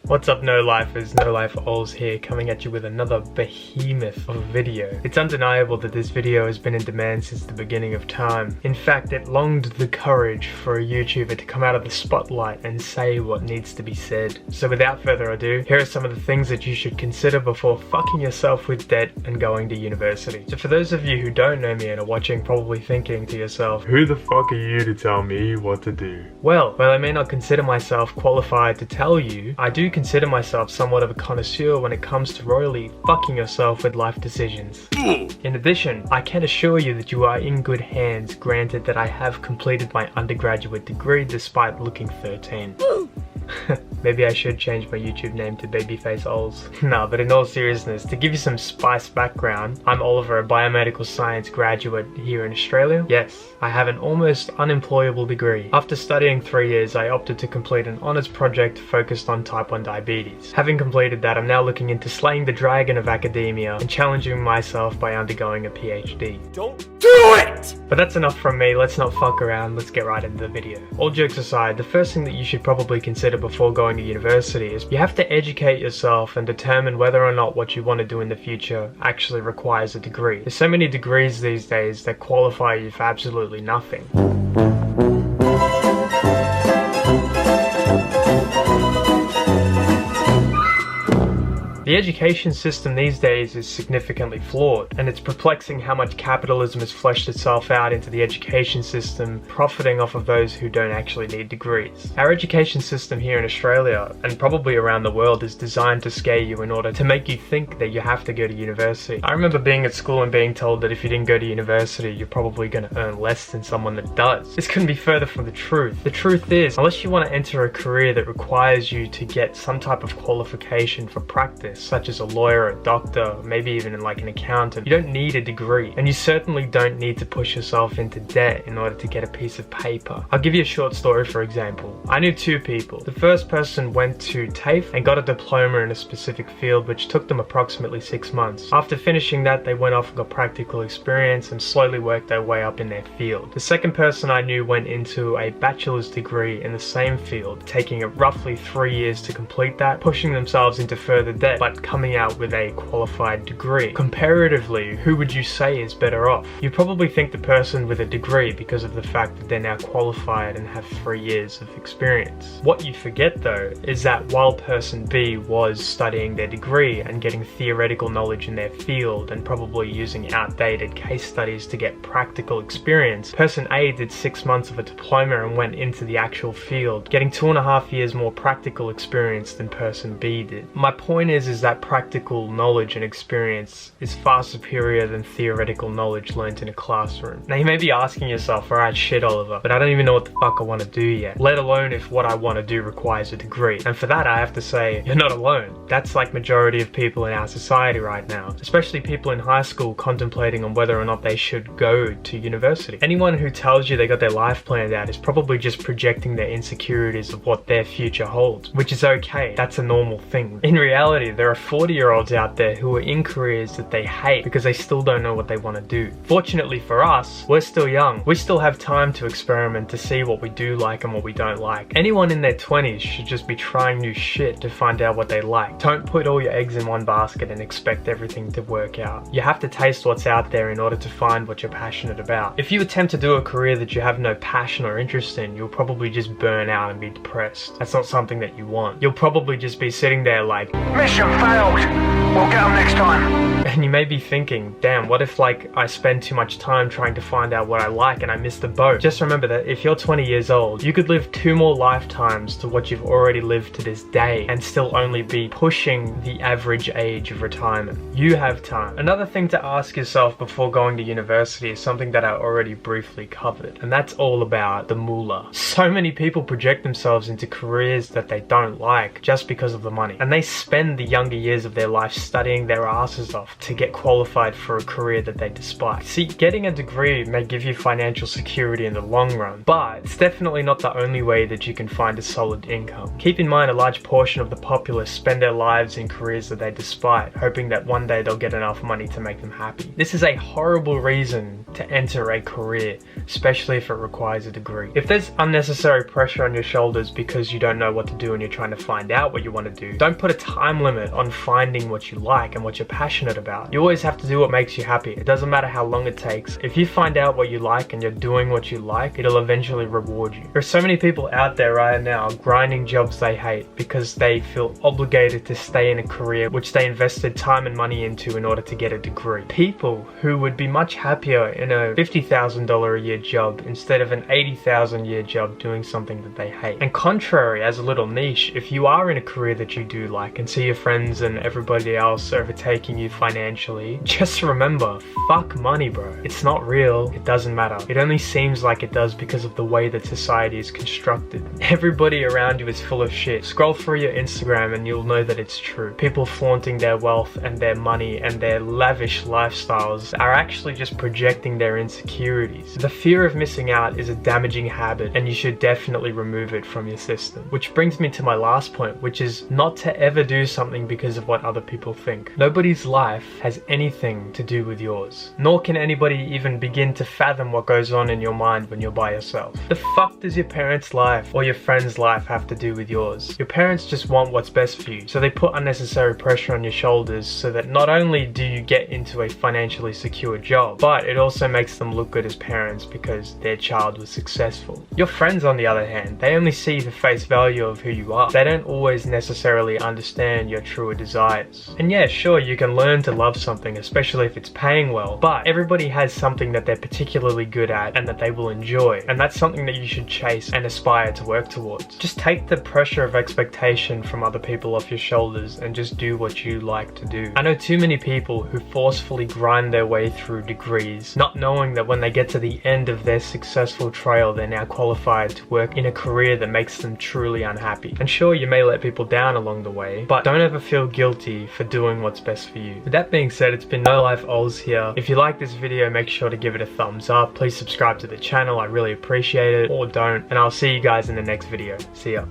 What's up, No Lifers? No Life Ols here, coming at you with another behemoth of a video. It's undeniable that this video has been in demand since the beginning of time. In fact, it longed the courage for a YouTuber to come out of the spotlight and say what needs to be said. So without further ado, here are some of the things that you should consider before fucking yourself with debt and going to university. So for those of you who don't know me and are watching, probably thinking to yourself, who the fuck are you to tell me what to do? Well, while I may not consider myself qualified to tell you, I do consider myself somewhat of a connoisseur when it comes to royally fucking yourself with life decisions. In addition, I can assure you that you are in good hands, granted that I have completed my undergraduate degree despite looking 13. Maybe I should change my YouTube name to Babyface Ols. Nah, but in all seriousness, to give you some spice background, I'm Oliver, a biomedical science graduate here in Australia. Yes, I have an almost unemployable degree. After studying 3 years, I opted to complete an honours project focused on type 1 diabetes. Having completed that, I'm now looking into slaying the dragon of academia and challenging myself by undergoing a PhD. Don't do it! But that's enough from me, let's not fuck around, let's get right into the video. All jokes aside, the first thing that you should probably consider before going to university is you have to educate yourself and determine whether or not what you want to do in the future actually requires a degree. There's so many degrees these days that qualify you for absolutely nothing. The education system these days is significantly flawed, and it's perplexing how much capitalism has fleshed itself out into the education system, profiting off of those who don't actually need degrees. Our education system here in Australia, and probably around the world, is designed to scare you in order to make you think that you have to go to university. I remember being at school and being told that if you didn't go to university, you're probably going to earn less than someone that does. This couldn't be further from the truth. The truth is, unless you want to enter a career that requires you to get some type of qualification for practice, such as a lawyer, a doctor, maybe even like an accountant, you don't need a degree, and you certainly don't need to push yourself into debt in order to get a piece of paper. I'll give you a short story for example. I knew two people. The first person went to TAFE and got a diploma in a specific field which took them approximately 6 months. After finishing that, they went off and got practical experience and slowly worked their way up in their field. The second person I knew went into a bachelor's degree in the same field, taking it roughly 3 years to complete that, pushing themselves into further debt, but coming out with a qualified degree. Comparatively, who would you say is better off? You probably think the person with a degree because of the fact that they're now qualified and have 3 years of experience. What you forget though is that while person B was studying their degree and getting theoretical knowledge in their field and probably using outdated case studies to get practical experience, person A did 6 months of a diploma and went into the actual field, getting 2.5 years more practical experience than person B did. My point is that practical knowledge and experience is far superior than theoretical knowledge learnt in a classroom. Now you may be asking yourself, alright, shit Oliver, but I don't even know what the fuck I want to do yet, let alone if what I want to do requires a degree. And for that I have to say, you're not alone. That's like majority of people in our society right now, especially people in high school contemplating on whether or not they should go to university. Anyone who tells you they got their life planned out is probably just projecting their insecurities of what their future holds, which is okay, that's a normal thing. In reality, there are 40-year-olds out there who are in careers that they hate because they still don't know what they want to do. Fortunately for us, we're still young. We still have time to experiment to see what we do like and what we don't like. Anyone in their 20s should just be trying new shit to find out what they like. Don't put all your eggs in one basket and expect everything to work out. You have to taste what's out there in order to find what you're passionate about. If you attempt to do a career that you have no passion or interest in, you'll probably just burn out and be depressed. That's not something that you want. You'll probably just be sitting there like, mission failed! We'll get them next time. And you may be thinking, damn, what if like I spend too much time trying to find out what I like and I miss the boat? Just remember that if you're 20 years old, you could live 2 more lifetimes to what you've already lived to this day and still only be pushing the average age of retirement. You have time. Another thing to ask yourself before going to university is something that I already briefly covered, and that's all about the moolah. So many people project themselves into careers that they don't like just because of the money, and they spend the younger years of their life studying their asses off to get qualified for a career that they despise. See, getting a degree may give you financial security in the long run, but it's definitely not the only way that you can find a solid income. Keep in mind, a large portion of the populace spend their lives in careers that they despise, hoping that one day they'll get enough money to make them happy. This is a horrible reason to enter a career, especially if it requires a degree. If there's unnecessary pressure on your shoulders because you don't know what to do and you're trying to find out what you want to do, don't put a time limit on finding what you like and what you're passionate about. You always have to do what makes you happy. It doesn't matter how long it takes. If you find out what you like and you're doing what you like, it'll eventually reward you. There are so many people out there right now grinding jobs they hate because they feel obligated to stay in a career which they invested time and money into in order to get a degree. People who would be much happier in a $50,000 a year job instead of an $80,000 a year job doing something that they hate. And contrary, as a little niche, if you are in a career that you do like and see your friends and everybody else overtaking you financially, just remember, fuck money, bro. It's not real. It doesn't matter. It only seems like it does because of the way that society is constructed. Everybody around you is full of shit. Scroll through your Instagram and you'll know that it's true. People flaunting their wealth and their money and their lavish lifestyles are actually just projecting their insecurities. The fear of missing out is a damaging habit and you should definitely remove it from your system. Which brings me to my last point, which is not to ever do something because of what other people think. Nobody's life has anything to do with yours. Nor can anybody even begin to fathom what goes on in your mind when you're by yourself. The fuck does your parents' life or your friend's life have to do with yours? Your parents just want what's best for you, so they put unnecessary pressure on your shoulders so that not only do you get into a financially secure job, but it also makes them look good as parents because their child was successful. Your friends, on the other hand, they only see the face value of who you are. They don't always necessarily understand your truer desires. And yeah, sure, you can learn to love something, especially if it's paying well, but everybody has something that they're particularly good at and that they will enjoy, and that's something that you should chase and aspire to work towards. Just take the pressure of expectation from other people off your shoulders and just do what you like to do. I know too many people who forcefully grind their way through degrees, not knowing that when they get to the end of their successful trail, they're now qualified to work in a career that makes them truly unhappy. And sure, you may let people down along the way, but don't ever feel guilty for doing what's best for you. With that being said, it's been No Life Ols here. If you like this video, make sure to give it a thumbs up. Please subscribe to the channel, I really appreciate it, or don't, and I'll see you guys in the next video. See ya.